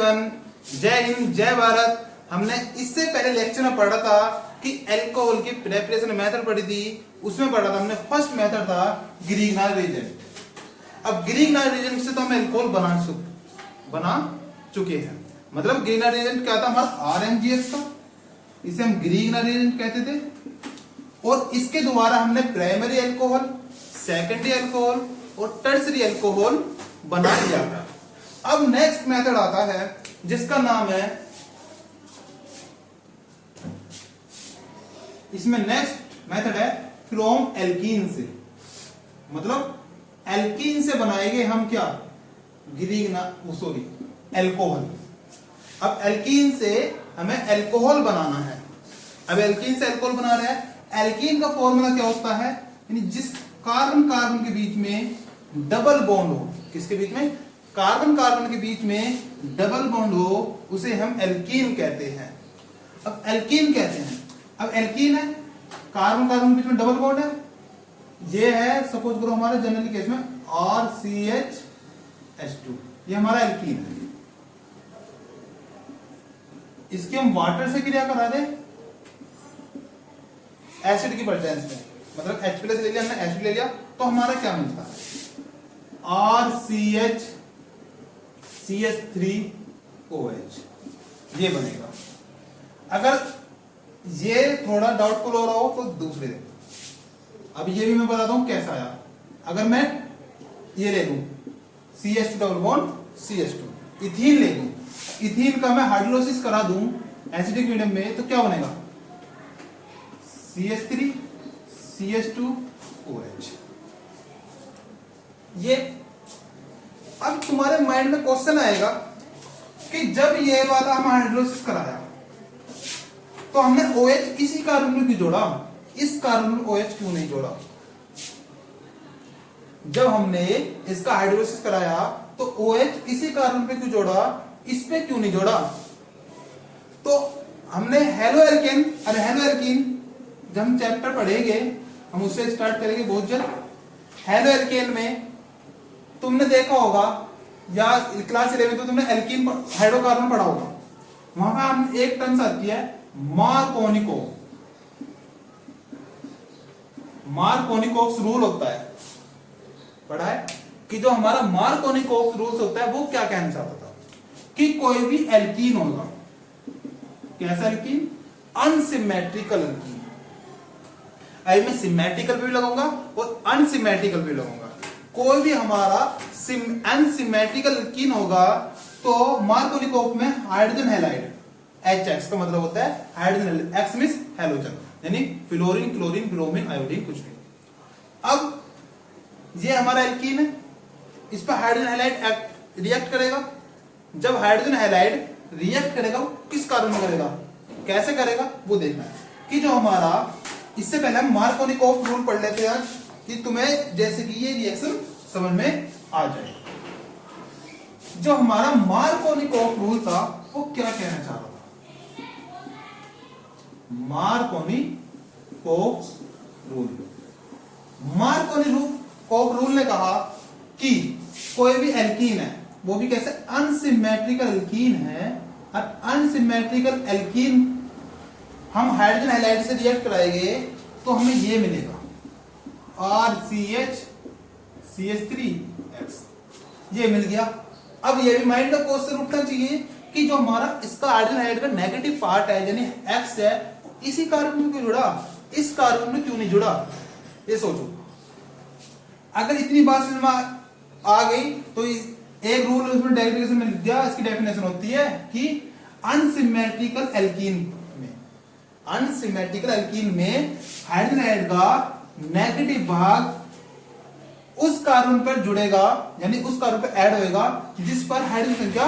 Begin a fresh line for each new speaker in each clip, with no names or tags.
Everyone, जय हिंद जय भारत। हमने इससे पहले लेक्चर में पढ़ा था कि अल्कोहल की प्रिपरेशन मेथड पढ़ी थी। उसमें पढ़ा था हमने फर्स्ट मेथड था ग्रीगनार रिएजेंट। अब ग्रीगनार रिएजेंट से तो हम अल्कोहल बना चुके हैं। मतलब ग्रीगनार रिएजेंट क्या था हमारा RMGS था, इसे हम ग्रीगनार रिएजेंट कहते थे। और इसके द्वारा हमने प्राइमरी अल्कोहल, सेकेंडरी अल्कोहल और टर्सरी अल्कोहल बना लिया था। अब नेक्स्ट मेथड आता है जिसका नाम है, इसमें नेक्स्ट मेथड है फ्रॉम एल्कीन से। मतलब एल्कीन से बनाएंगे हम क्या, अल्कोहल। अब एल्कीन से हमें अल्कोहल बनाना है। अब एल्कीन से अल्कोहल बना रहे हैं। एल्कीन का फॉर्मूला क्या होता है, यानी जिस कार्बन कार्बन के बीच में डबल बॉन्ड हो, किसके बीच में, कार्बन कार्बन के बीच में डबल बॉन्ड हो, उसे हम एल्कीन कहते हैं। अब एल्कीन कहते हैं, अब एल्कीन है, कार्बन कार्बन के बीच में डबल बॉन्ड है। ये है सपोज करो हमारे जनरली केस में RCH2, ये हमारा एल्कीन है। इसकी हम वाटर से क्रिया करा दे एसिड की प्रेजेंस में, मतलब H+ ले लिया हमने, एसिड ले लिया, तो हमारा क्या मिलता है, RCH3OH, ये बनेगा। अगर ये थोड़ा डाउटफुल हो रहा हो तो दूसरे देखो। अब ये भी मैं बताता हूं कैसा आया। अगर मैं ये ले लूं CH2 double bond CH2, ethene ले लूं, इथीन का मैं हाइड्रोलाइसिस करा दूं एसिडिक मीडियम में, तो क्या बनेगा, CH3 CH2OH। ये अब तुम्हारे माइंड में क्वेश्चन आएगा कि जब ये वाला हम हाइड्रोलाइसिस कराया तो हमने OH इसी कार्बन में क्यों जोड़ा, इस कार्बन में OH क्यों नहीं जोड़ा। जब हमने इसका हाइड्रोलाइसिस कराया तो OH इसी कार्बन पे क्यों जोड़ा, इस पे क्यों नहीं जोड़ा। तो हमने हेलो एल्केन, अरे हेलो एल्कीन जब हम चैप्टर पढ़ेंगे हम उससे स्टार्ट करेंगे बहुत जल्द। हेलो एल्केन में तुमने देखा होगा या क्लास 11 तो तुमने एल्कीन हाइड्रोकार्बन पढ़ा होगा, वहां पर हम एक टर्म्स आती है मार्कोनिकोव रूल होता है, पढ़ा है कि जो हमारा मार्कोनिकोव रूल होता है वो क्या कहना चाहता था कि कोई भी एल्कीन होगा, कैसा एल्कीन, अनसिमेट्रिकल एल्कीन। आई मैं सिमेट्रिकल पे भी लगाऊंगा और अनसिमेट्रिकल पे भी लगाऊंगा। कोई भी हमारा अनसिमेट्रिकल एल्कीन होगा तो मार्कोनिकोव में हाइड्रोजन हैलाइड, HX का मतलब होता है हाइड्रोजन, X मींस हैलोजन, यानी फ्लोरीन क्लोरीन ब्रोमीन आयोडीन कुछ भी। अब ये हमारा एल्कीन है, इस पर हाइड्रोजन हैलाइड रिएक्ट करेगा। जब हाइड्रोजन हैलाइड रिएक्ट करेगा वो किस कार्बन में करेगा, कैसे करेगा वो देखना है। कि जो हमारा, इससे पहले हम मार्कोनिकोव रूल पढ़ लेते हैं कि तुम्हें जैसे कि ये रिएक्शन समझ में आ जाए। जो हमारा मार्कोनिकोव रूल था वो क्या कहना चाह रहा था, मार्कोनिकोव रूल ने कहा कि कोई भी एल्कीन है, वो भी कैसे, अनसिमेट्रिकल एल्कीन है, और अनसिमेट्रिकल एल्कीन हम हाइड्रोजन हैलाइड से रिएक्ट कराएंगे तो हमें ये मिलेगा RCH CH3X, ये मिल गया। अब ये भी माइंड का क्वेश्चन उठना चाहिए कि जो हमारा इसका हाइड्रोजन हैलाइड का नेगेटिव पार्ट है यानी X है, इसी कार्बन में क्यों जुड़ा, इस कार्बन में क्यों नहीं जुड़ा, ये सोचो। अगर इतनी बात समझ में आ गई तो एक रूल उसमें डेफिनेशन में लिख दिया। इसकी डेफिनेशन होती है कि अनसिमेट्रिकल एल्कीन में हाइड्रोजन हैलाइड का नेगेटिव भाग उस कार्बन पर जुड़ेगा, यानी उस कार्बन पर ऐड होएगा जिस पर हाइड्रोजन संख्या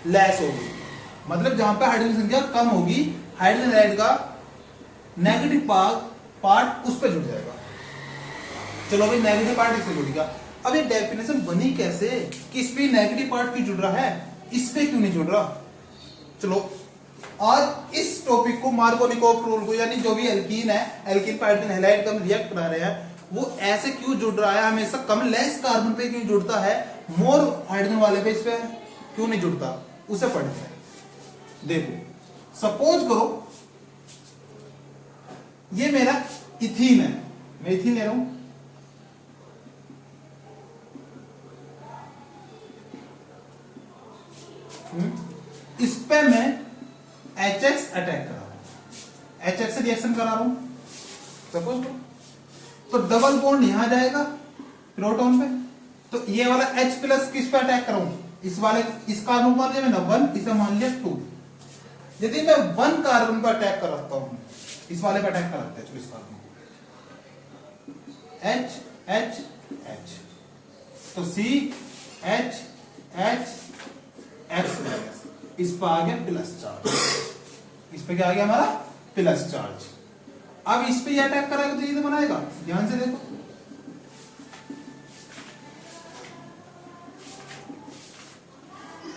लेस होगी। मतलब जहां पर हाइड्रोजन संख्या कम होगी, हाइड्रोजन हैलाइड का नेगेटिव पार्ट उस पर जुड़ जाएगा। चलो भाई नेगेटिव पार्ट इससे जुड़ गया। अब ये डेफिनेशन बनी कैसे कि इस पे नेगेटिव पार्ट क्यों जुड़ रहा है, इस पे क्यों नहीं जुड़ रहा। चलो आज इस टॉपिक को, मार्कोनिकोव रूल को, यानी जो भी एल्कीन है, एल्कीन पर हाइड्रोजन हैलाइड का हम रिएक्ट करा रहे हैं, वो ऐसे क्यों जुड़ रहा है, हमेशा कम लेस कार्बन पे क्यों जुड़ता है, मोर हाइड्रोजन वाले पे इस पे क्यों नहीं जुड़ता, उसे पढ़ते हैं। देखो सपोज करो ये मेरा इथीन है, मैं इथीन ले रहा हूं, इस पे मैं HX अटैक करा रहा हूं, HX से रिएक्शन करा रहा हूं सपोज करो, तो डबल बॉन्ड यहां जाएगा प्रोटॉन पे, तो ये वाला H प्लस किस पे अटैक कराऊं, इस वाले, इस कार्बन पर मैंने 1, इसे मान लिया 2। यदि मैं 1 कार्बन पर अटैक कराता हूं, इस वाले पे अटैक कराते हैं, इस कार्बन H H H, तो C H H X, इस पर आ गया प्लस चार्ज, इस पे क्या आ गया हमारा प्लस चार्ज। अब इस पे ये अटैक कराएगा तो ये तो बनाएगा, ध्यान से देखो,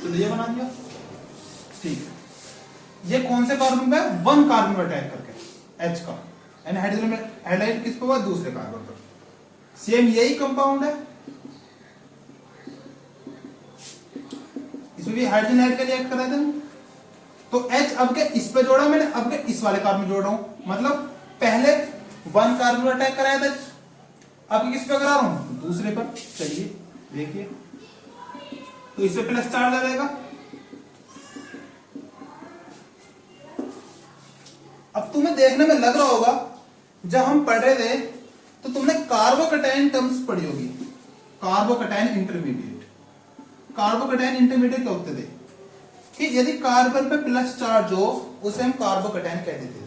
तो ये बना दिया, ठीक है। ये कौन से कार्बन पे, 1 कार्बन पर अटैक करके H का, यानी हाइड्रोजन में हाइड्राइड किस पे हुआ, दूसरे कार्बन पर। सेम यही कंपाउंड है, इसमें भी हाइड्रोजन ऐड करके रिएक्ट करा दें, तो H अब के इस पे जोड़ा मैंने, अब के इस वाले कार्बन में जोड़ रहा हूं, मतलब पहले 1 कार्बन पर अटैक कराया था, अब किस पे करा रहा हूं, दूसरे पर। चलिए देखिए, तो इससे प्लस चार्ज आ जाएगा। अब तुम्हें देखने में लग रहा होगा, जब हम पढ़ रहे थे तो तुमने कार्बोकैटायन टर्म्स पढ़ी होगी, कार्बोकैटायन इंटरमीडिएट। कार्बोकैटायन इंटरमीडिएट क्या होते थे कि यदि कार्बन पे प्लस चार्ज हो उसे हम कार्बोकैटायन कह देते थे,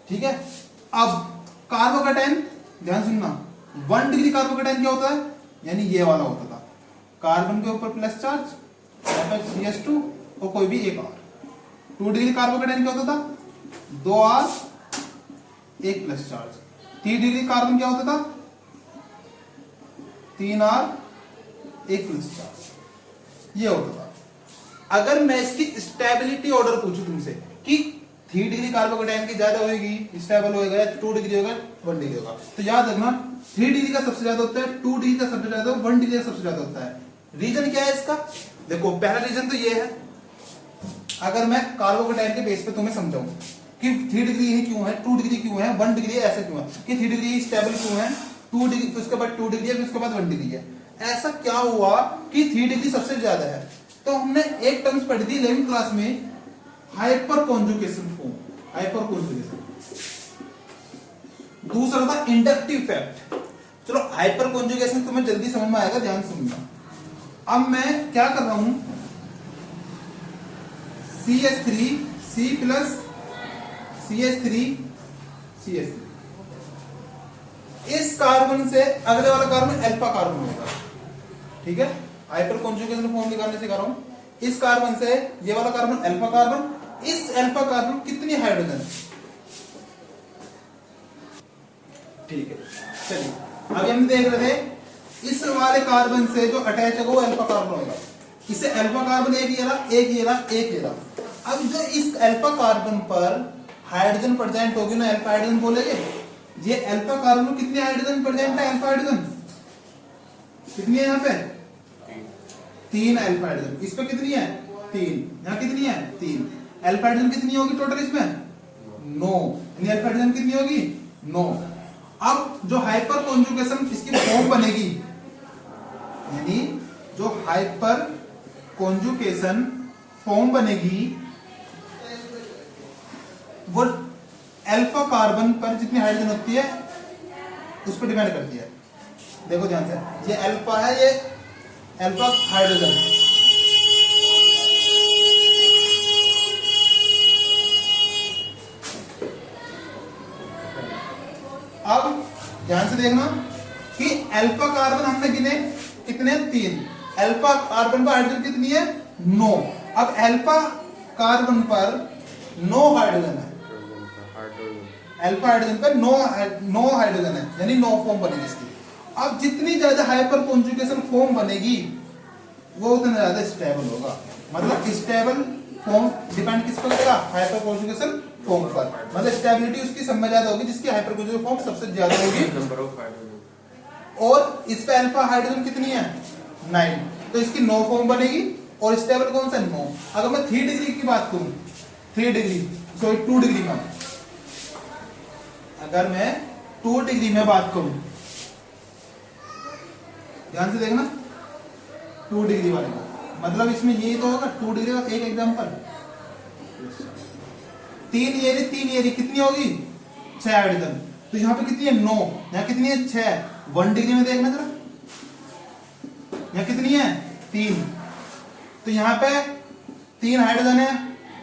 ठीक है। अब कार्बोकैटायन ध्यान सुनना, 1 डिग्री कार्बोकैटायन क्या होता है, यानी ये वाला होता था, कार्बन के ऊपर प्लस चार्ज CH2 और कोई भी एक R। 2 डिग्री कार्बोकैटायन क्या होता था, 2R 1 plus charge. 3 degree carbon क्या होता था, 3R 1 प्लस चार्ज, ये होता था। अगर मैं इसकी स्टेबिलिटी ऑर्डर पूछूं तुमसे कि 3 डिग्री कार्बोकैटायन की ज्यादा होगी, स्टेबल होगा, 2 डिग्री होगा, 1 डिग्री होगा, तो याद रखना 3 डिग्री का सबसे ज्यादा होता है, 2 डिग्री का सबसे ज्यादा, 1 डिग्री का सबसे ज्यादा होता है। रीजन क्या है इसका, देखो पहला रीजन तो ये है, अगर मैं कार्बोकैटायन के बेस पे तुम्हें समझाऊं कि 3 डिग्री ही क्यों है, 2 डिग्री क्यों है, 1 डिग्री ऐसा क्यों है, कि 3 डिग्री स्टेबल क्यों है, 2 डिग्री उसके बाद 2 डिग्री है, फिर उसके बाद 1 डिग्री है। ऐसा क्या हुआ कि 3 डिग्री सबसे ज्यादा है, तो हमने एक टर्म्स पढ़ी थी 11वीं क्लास में, hyper conjugation form, hyper conjugation. दूसरा था इंडक्टिव फैक्ट। चलो हाइपर कॉन्जुगेशन तुम्हें जल्दी समझ में आएगा, ध्यान सुनना। अब मैं क्या कर रहा हूं, CH3 C plus CH3 CH3, इस कार्बन से अगले वाला कार्बन अल्फा कार्बन होगा, ठीक है। हाइपर कॉन्जुगेशन फॉर्म निकालने सिखा रहा हूं, इस कार्बन से ये वाला कार्बन अल्फा कार्बन, इस अल्फा कार्बन कितनी हाइड्रोजन, ठीक है। चलिए अभी हम देख रहे थे, इस वाले कार्बन से जो अटैच है वो अल्फा कार्बन होगा, इसे अल्फा कार्बन एक ये रहा, एक ये रहा, एक ये रहा। अब जो इस अल्फा कार्बन पर हाइड्रोजन प्रेजेंट होगी ना, अल्फा हाइड्रोजन बोलेंगे, ये अल्फा कार्बन में कितनी हाइड्रोजन प्रेजेंट है, अल्फा हाइड्रोजन कितनी है, यहाँ पे 3 अल्फा हाइड्रोजन, इस पे कितनी है 3, यहाँ कितनी है 3। अल्फा हाइड्रोजन कितनी होगी टोटल इसमें 9, यानी अल्फा हाइड्रोजन कितनी होगी 9। अब जो हाइपर कॉन्जुगेशन इसकी फॉर्म बनेगी, यानी जो हाइपर कॉन्जुगेशन फॉर्म बनेगी वो अल्फा कार्बन पर जितनी हाइड्रोजन होती है उस पर डिपेंड करती है। देखो ध्यान से, ये अल्फा है, ये अल्फा हाइड्रोजन, अब ध्यान से देखना कि अल्फा कार्बन हमने गिने कितने 3, अल्फा कार्बन पर हाइड्रोजन कितनी है 9। अब अल्फा कार्बन पर 9 हाइड्रोजन है, अल्फा हाइड्रोजन पर 9 हाइड्रोजन है, यानी 9 फॉर्म बनेगी इसकी। अब जितनी ज्यादा हाइपर कॉन्जुगेशन फॉर्म बनेगी वो उतना ज्यादा स्टेबल होगा, मतलब स्टेबल फॉर्म डिपेंड किस पर करेगा, हाइपर कॉन्जुगेशन फॉर्म पर, मतलब स्टेबिलिटी उसकी सब में ज्यादा होगी जिसकी हाइपर कॉन्जुगेशन फॉर्म सबसे ज्यादा होगी, नंबर ऑफ हाइड्रोजन। और इस पे अल्फा हाइड्रोजन कितनी है 9, तो इसकी 9 फॉर्म बनेगी, और स्टेबल कौन सा 9। अगर मैं 3 डिग्री की बात करूं, 3 डिग्री सॉरी 2 डिग्री में, अगर मैं 2 डिग्री में बात करूं, ध्यान से देखना 2 डिग्री वाले का मतलब इसमें ये तो होगा 2 डिग्री का एक एग्जांपल, 3 एरी कितनी होगी 6 हाइड्रोजन, तो यहाँ पे कितनी है 9, यहाँ कितनी है 6, 1 डिग्री में देखना जरा, यहाँ कितनी है 3, तो यहाँ पे 3 हाइड्रोजन है,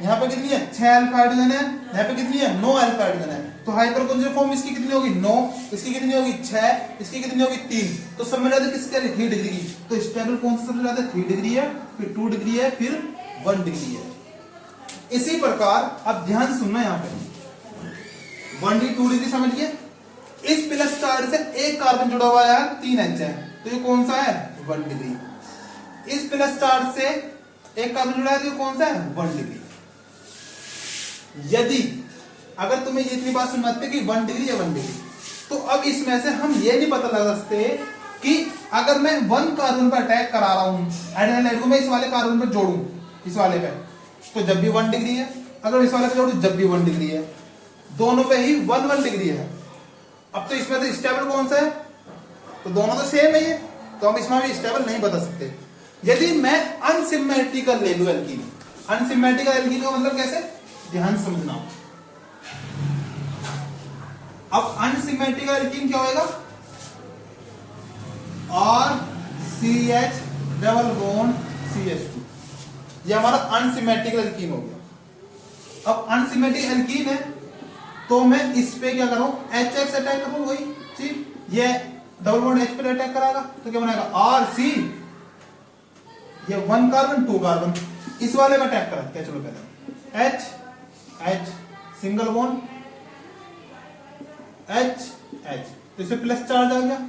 यहाँ पे कितनी है 6 अल्फा हाइड्रोजन है, यहाँ पे कितनी है 9 अल्फा हाइड्रोजन है, तो हाइपरकोंजुगेट फॉर्म इसकी कितनी होगी 9, इसकी कितनी होगी 6, इसकी कितनी होगी 3, तो सब में ज्यादा किसके लिए 3 डिग्री की, तो स्टेबल कौन सा सबसे ज्यादा 3 डिग्री है, फिर 2 डिग्री है, फिर 1 डिग्री है। इसी प्रकार अब ध्यान से सुनना, यहाँ पे 1 डिग्री 2 डिग्री समझिए, इस प्लस चार्ज से एक कार्बन जुड़ा हुआ है 3H है, तो ये कौन सा है 1 डिग्री, इस प्लस चार्ज से एक कार्बन जुड़ा है तो ये कौन सा है 1 डिग्री। यदि अगर तुम्हें ये इतनी बात सुनना कि 1 डिग्री या 1 डिग्री, तो अब इसमें से हम ये नहीं पता लगा सकते कि अगर मैं 1 कार्बन पर अटैक करा रहा हूं, हाइड्रोजन को मैं इस वाले कार्बन पर जोड़ूं, इस वाले पे, तो जब भी 1 डिग्री है, अगर इस वाले पे जोड़ूं जब भी 1 डिग्री है, दोनों पे ही 1 डिग्री है। अब तो इसमें से स्टेबल कौन सा है, तो दोनों तो सेम है ये, तो हम इसमें भी स्टेबल नहीं बता सकते। यदि मैं अनसिमेट्रिकल ले लूं एल्कीन, अनसिमेट्रिकल एल्कीन का मतलब कैसे, ध्यान समझना। अब अनसिमेट्रिकल एल्कीन क्या होगा, RCH डबल बॉन्ड CH2, ये हमारा अनसिमेट्रिकल एल्कीन हो गया। अब अनसिमेट्रिक एल्कीन है तो मैं इस पे क्या करूं, HX अटैक करूं, वही चीज, ये डबल बॉन्ड H पे अटैक कराएगा तो क्या बनाएगा RC, ये 1 कार्बन 2 कार्बन, इस वाले में अटैक करा क्या, चलो पहले H सिंगल बॉन्ड H, तो इसमें प्लस चार्ज आ गया।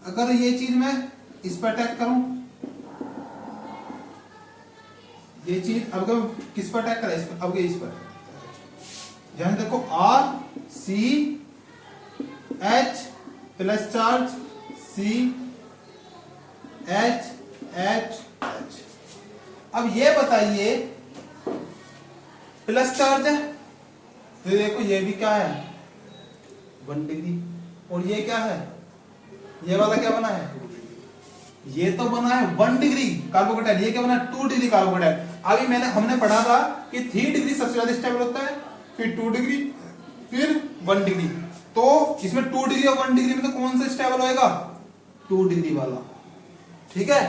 अगर ये चीज मैं इस पर अटैक करूं, ये चीज अब किस पर अटैक करा, इस पर, अब इस पर, ध्यान देखो RCH प्लस चार्ज CH। अब ये बताइए प्लस चार्ज है, तो देखो ये भी क्या है 1 डिग्री, और ये क्या है, ये वाला क्या बना है, ये तो बना है 1 डिग्री कार्बोकेटाइन, ये क्या बना है 2 डिग्री कार्बोकेटाइन। अभी हमने पढ़ा था कि 3 डिग्री सबसे ज्यादा स्टेबल होता है, फिर 2 डिग्री, फिर 1 डिग्री, तो इसमें 2 डिग्री और 1 डिग्री में तो कौन सा स्टेबल होएगा 2 डिग्री वाला, ठीक है।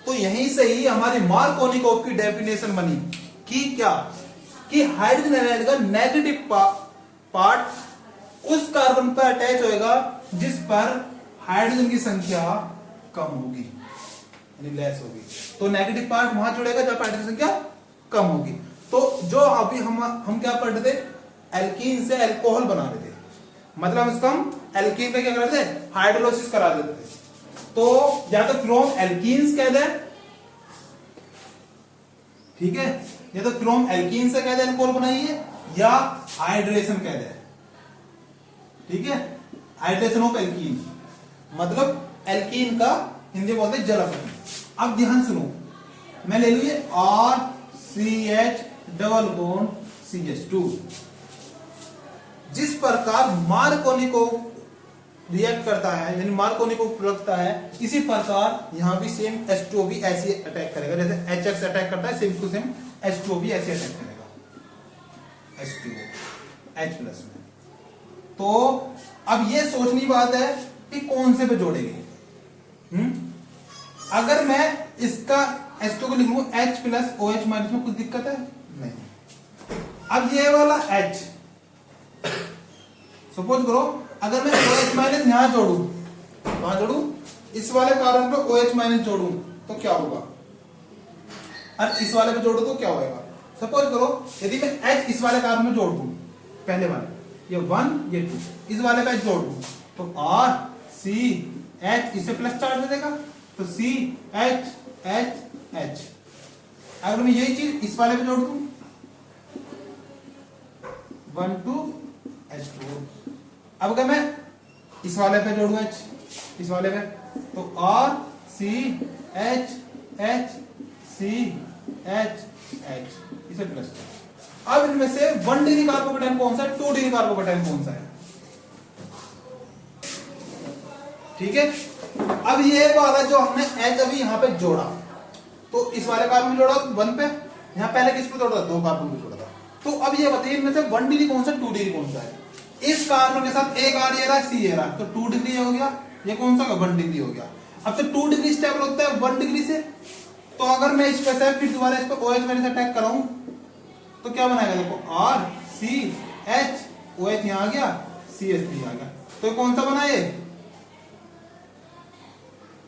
तो यहीं से ही हमारी मार्कोनिकोव की डेफिनेशन बनी कि क्या, कि हाइड्रोजन आयन का नेगेटिव पार्ट उस कार्बन पर अटैच होएगा जिस पर हाइड्रोजन की संख्या कम होगी, यानी लेस होगी, तो नेगेटिव पार्ट वहां जुड़ेगा जब हाइड्रोजन की संख्या कम होगी। तो जो अभी हम क्या पढ़ रहे थे, एल्कीन से अल्कोहल बना रहे थे, मतलब इसको हम एल्कीन पे क्या कर रहे थे, हाइड्रोलाइसिस करा देते थे, तो या तो फ्रॉम एल्कीन्स कह दे, ठीक है, या तो फ्रॉम एल्कीन से कह दे अल्कोहल बनाइए, या हाइड्रेशन कह दे, ठीक है, हाइड्रेशन ऑफ एल्कीन, मतलब एल्कीन का हिंदी बोलते हैं जलापन। अब ध्यान सुनो, मैं ले लू ये RCH डबल बॉन्ड CH2, जिस प्रकार मार्कोनिकोव रिएक्ट करता है, यानी मार्कोनिकोव रखता है, इसी प्रकार यहां भी सेम H2O भी ऐसे अटैक करेगा, जैसे HX अटैक करता है, सेम टू सेम H2O भी ऐसे अटैक करेगा, H2O H प्लस में। तो अब ये सोचनी बात है कि कौन से पे जोड़ेंगे। अगर मैं इसका H2 को लिख लूं H प्लस OH माइनस में कुछ दिक्कत है नहीं। अब ये वाला H, सपोज करो अगर मैं OH माइनस यहां जोड़ू, वहां जोड़ू, इस वाले कार्बन पे OH माइनस जोड़ू तो क्या होगा, और इस वाले पे जोड़ू तो क्या होगा। सपोज करो यदि मैं H इस वाले कार्बन में जोड़ दूं, पहले वाले ये 1 ये 2, इस वाले पे जोड़ दूं तो RCH इसे प्लस चार्ज देगा, तो CH। अगर मैं यही चीज इस वाले पे जोड़ दूं 1 2 H2, अब अगर मैं इस वाले पे जोड़ूं H इस वाले पे, तो RCH CH इसे प्लस। अब इनमें से 1 डिग्री कार्बोकेटाइन कौन सा है, 2 डिग्री कार्बोकेटाइन कौन सा है? ठीक है। अब ये वाला जो हमने H अभी यहाँ पे जोड़ा, तो इस वाले कार्बन जोड़ा 1 पे, यहाँ पहले किस पे जोड़ा था, 2 कार्बन पे जोड़ा था। तो अब ये बताइए इनमें से 1 डिग्री कौन सा, 2 डिग्री कौन सा है? इस कार्बन के साथ एक आर ये रहा, सी ये रहा, तो 2 डिग्री हो गया। ये कौन सा होगा, 1 डिग्री हो गया। अब तो 2 डिग्री स्टेबल होता है 1 डिग्री से, तो अगर मैं इस पे से फिर दोबारा इस पे OH वैल्यू से अटैक कराऊं तो क्या बनाएगा, देखो RCH, OH यहाँ आ गया, CH3 आ गया, तो ये कौन सा बना, ये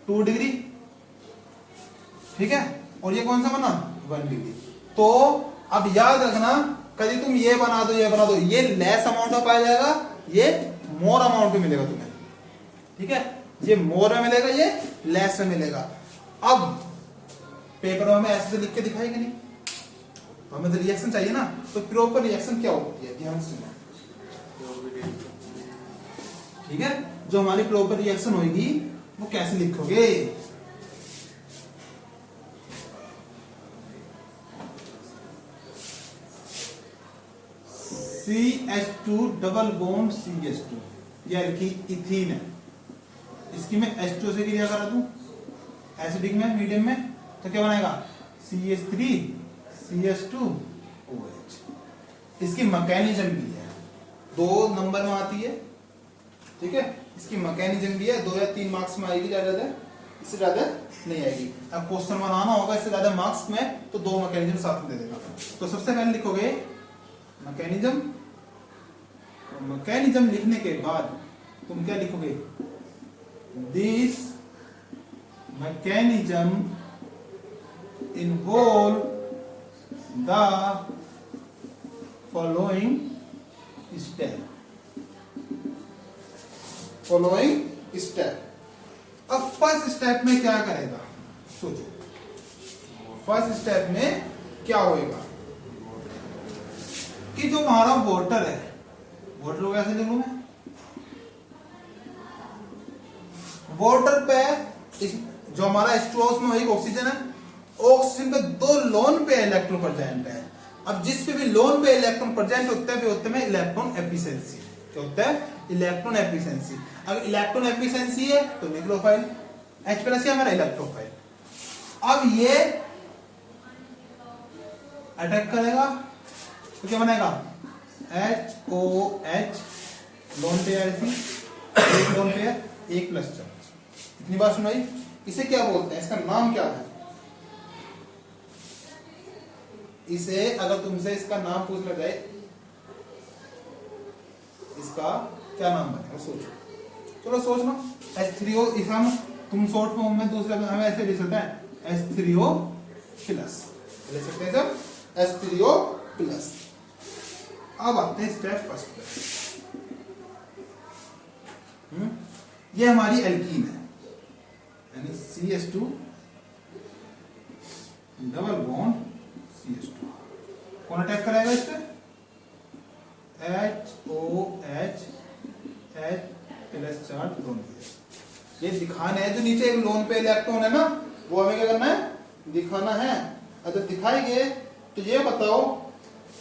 2 डिग्री। ठीक है। और ये कौन सा बना, 1 डिग्री। तो अब याद रखना, कभी तुम ये बना दो, ये बना दो, ये लेस अमाउंट में पाया जाएगा, ये मोर अमाउंट में मिलेगा तुम्हें। ठीक है, ये मोर में मिलेगा, ये लेस में मिलेगा। अब पेपर में हमें ऐसे लिख के दिखाएगा नहीं, तो हमें तो रिएक्शन चाहिए ना, तो प्रॉपर रिएक्शन क्या होती है, ध्यान सुनो। ठीक है, जो हमारी प्रॉपर रिएक्शन होगी वो कैसे लिखोगे, CH2 डबल बॉन्ड CH2, ये इथीन है, इसकी मैं H2 से क्रिया करा दूं एसिडिक में, मीडियम में, तो क्या बनाएगा, CH3 CH2 OH। इसकी मैकेनिज्म भी है, 2 नंबर में आती है। ठीक है, इसकी मैकेनिज्म भी है, 2 या 3 मार्क्स में आएगी, ज्यादा इससे ज्यादा नहीं आएगी। अब क्वेश्चन बनाना होगा इससे ज्यादा मार्क्स में, तो 2 मैकेनिज्म साथ में दे देगा। तो सबसे पहले लिखोगे मैकेनिज्म, मैकेनिज्म लिखने के बाद तुम क्या लिखोगे, this mechanism involve the following step, following step. अब फर्स्ट स्टेप में क्या करेगा, सोचो, फर्स्ट स्टेप में क्या होएगा कि जो हमारा वाटर है, वाटर को कैसे लिखूं मैं, वाटर पे जो हमारा H2O उसमें वही ऑक्सीजन है, ऑक्सीजन पे 2 लोन पे इलेक्ट्रॉन प्रेजेंट है। अब जिस पे भी लोन पे इलेक्ट्रॉन प्रेजेंट होते हैं होते में इलेक्ट्रॉन एफिशिएंसी, क्या होता है, इलेक्ट्रॉन एफिशिएंसी। अगर इलेक्ट्रॉन एफिशिएंसी है तो न्यूक्लियोफाइल, H प्लस हमारा इलेक्ट्रोफाइल। अब ये अटैक करेगा तो क्या बनेगा, HOH लोन पेयर, एक लोन पेयर, 1 प्लस चार्ज। इतनी बात सुनाई। इसे क्या बोलते हैं, इसका नाम क्या है, इसे अगर तुमसे इसका नाम पूछ लिया जाए, इसका क्या नाम बनेगा, सोचो, चलो सोच लो। H3O, इस हम तुम शॉर्ट फॉर्म में दूसरे हमें ऐसे लिख सकते हैं H3O प्लस, लिख सकते हैं सब H3O प्लस। अब आते हैं स्टेप फर्स्ट पे, ये हमारी एल्कीन है, यानी CH2 डबल बॉन्ड CH2, कौन अटैक करेगा इस पे, HOH H plus charge loan पे। ये दिखाना है, जो नीचे एक लोन पे इलेक्ट्रॉन है ना, वो हमें क्या करना है, दिखाना है। अगर दिखाएंगे तो ये बताओ,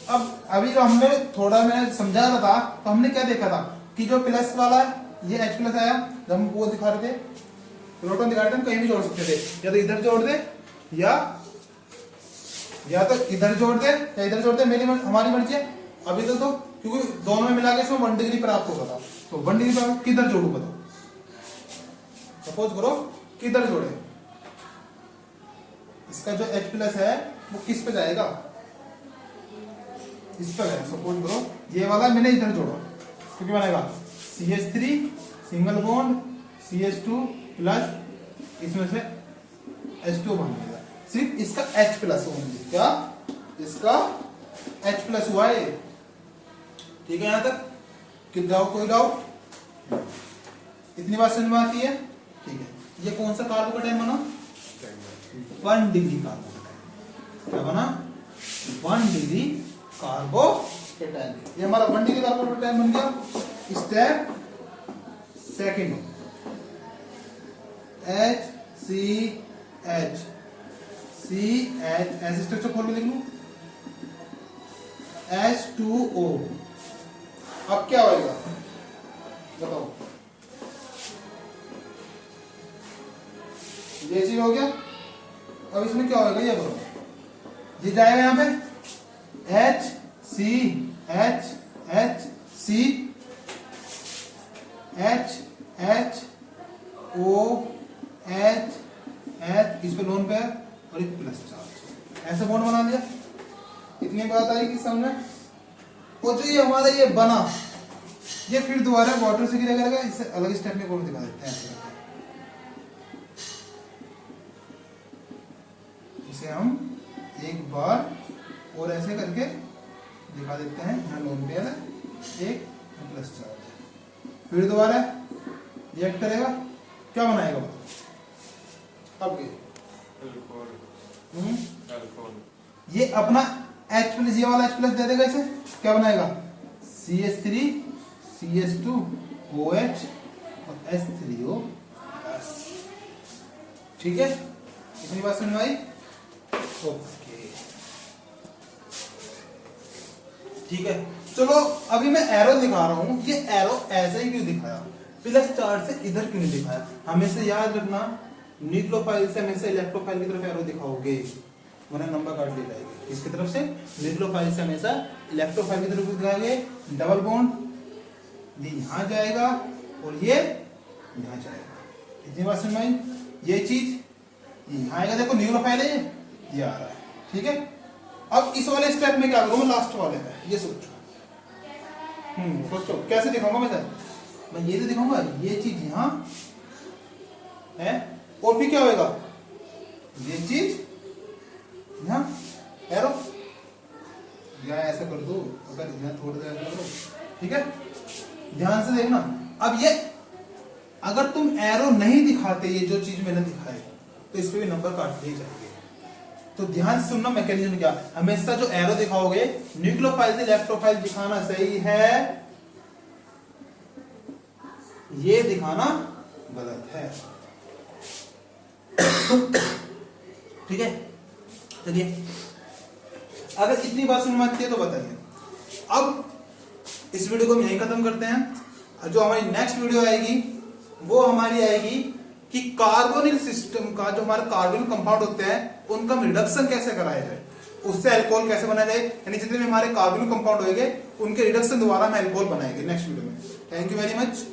अब अभी जो हमने थोड़ा मैंने समझा रहा था, तो हमने क्या देखा था कि जो प्लस वाला है ये H प्लस आया, जब हम वो दिखा रहे थे, प्रोटॉन दिखा रहे थे, हम कहीं भी जोड़ सकते थे, या तो इधर जोड़ दे या तो इधर जोड़ दे या इधर जोड़ दे, हमारी मर्जी है। अभी तो क्योंकि दोनों में मिला के इसमें 1 डिग्री प्राप्त होगा था, तो 1 डिग्री प्राप्त किधर जोड़ू बताओ, सपोज करो किधर जोड़े, इसका जो H प्लस है वो किस पे जाएगा, इस पे जाएगा। सपोज करो ये वाला मैंने इधर जोड़ा, तो क्या बनेगा, CH3 single bond CH2 plus इसमें से H2 बन जाएगा, सिर्फ इसका H प्लस ओनली, क्या इसका H प्लस हुआ है। ठीक है, यहां तक कि डाउट, कोई डाउट, इतनी बात समझ में आती है। ठीक है, ये कौन सा कार्बोकेटाइन बना, 1 डिग्री कार्बोकेटाइन, क्या बना, 1 डिग्री कार्बोकेटाइन। ये हमारा 1 डिग्री कार्बोकेटाइन बन गया। स्टेप सेकंड, HCH CH ऐसे स्ट्रक्चर खोल के लिख लूं H2O। अब क्या होएगा बताओ, ये चीज हो गया। अब इसमें क्या होएगा ये बोलो, ये जाएगा यहां पे H C H H C H H O H H, इस पे लोन पेयर और एक प्लस चार्ज, ऐसे बॉन्ड बना दिया। इतनी बात आई कि समझ में। और जो ये हमारा ये बना, ये फिर दोबारा वाटर से गिरा करेगा, इससे अलग स्टेप में कोड दिखा देते हैं। इसे हम एक बार और ऐसे करके दिखा देते हैं। यहाँ लोन पेयर है, एक प्लस चार्ज है, फिर दोबारा रिएक्ट करेगा, क्या बनाएगा अब ये अपना H प्लस, ये वाला H प्लस दे देगा, इसे क्या बनाएगा CH3 CH2 OH और H3O। ठीक है, इतनी बात समझ में आई? ओके ठीक है, चलो अभी मैं एरो दिखा रहा हूं। ये एरो ऐसे ही क्यों दिखाया, प्लस चार्ज से इधर क्यों नहीं दिखाया? हमेशा याद रखना, न्यूक्लियोफाइल से हमेशा इलेक्ट्रोफाइल की तरफ एरो दिखाओगे वरना नंबर काट ली जाएगी। किसकी तरफ से? न्यूक्लियोफाइल से हमेशा इलेक्ट्रोफाइल की तरफ दिखाओगे। डबल बॉन्ड ये यहां जाएगा और ये यहां जाएगा। इतनी बात समझ में आई? ये चीज यहां आएगा, देखो न्यूक्लियोफाइल है ये आ रहा है। ठीक है, अब इस वाले स्टेप में क्या करूंगा, लास्ट वाले में ये सोचो। सोचो कैसे दिखाऊंगा मैं ये तो दिखाऊंगा, ये चीज यहां है और फिर क्या होएगा, ये चीज यहां एरो, या ऐसा कर दो, अगर यहां थोड़ा सा कर दो। ठीक है, ध्यान से देखना। अब ये अगर तुम एरो नहीं दिखाते, ये जो चीज मैंने दिखाई, तो इस पे भी नंबर काट दिए जाएंगे। तो ध्यान से सुनना मैकेनिज्म क्या, हमेशा जो एरो दिखाओगे न्यूक्लियोफाइल से इलेक्ट्रोफाइल दिखाना सही है, ये दिखाना गलत है। ठीक है, चलिए अगर इतनी बात समझ में आती है तो बताइए। अब इस वीडियो को हम यहीं खत्म करते हैं। जो हमारी नेक्स्ट वीडियो आएगी वो हमारी आएगी कि कार्बोनिल सिस्टम का, जो हमारे कार्बोनिल कंपाउंड होते हैं उनका रिडक्शन कैसे कराया जाए, उससे अल्कोहल कैसे बनाया जाए, यानी जितने भी हमारे कार्बोनिल कंपाउंड होंगे उनके रिडक्शन द्वारा हम अल्कोहल बनाएंगे नेक्स्ट वीडियो में। Thank you very much.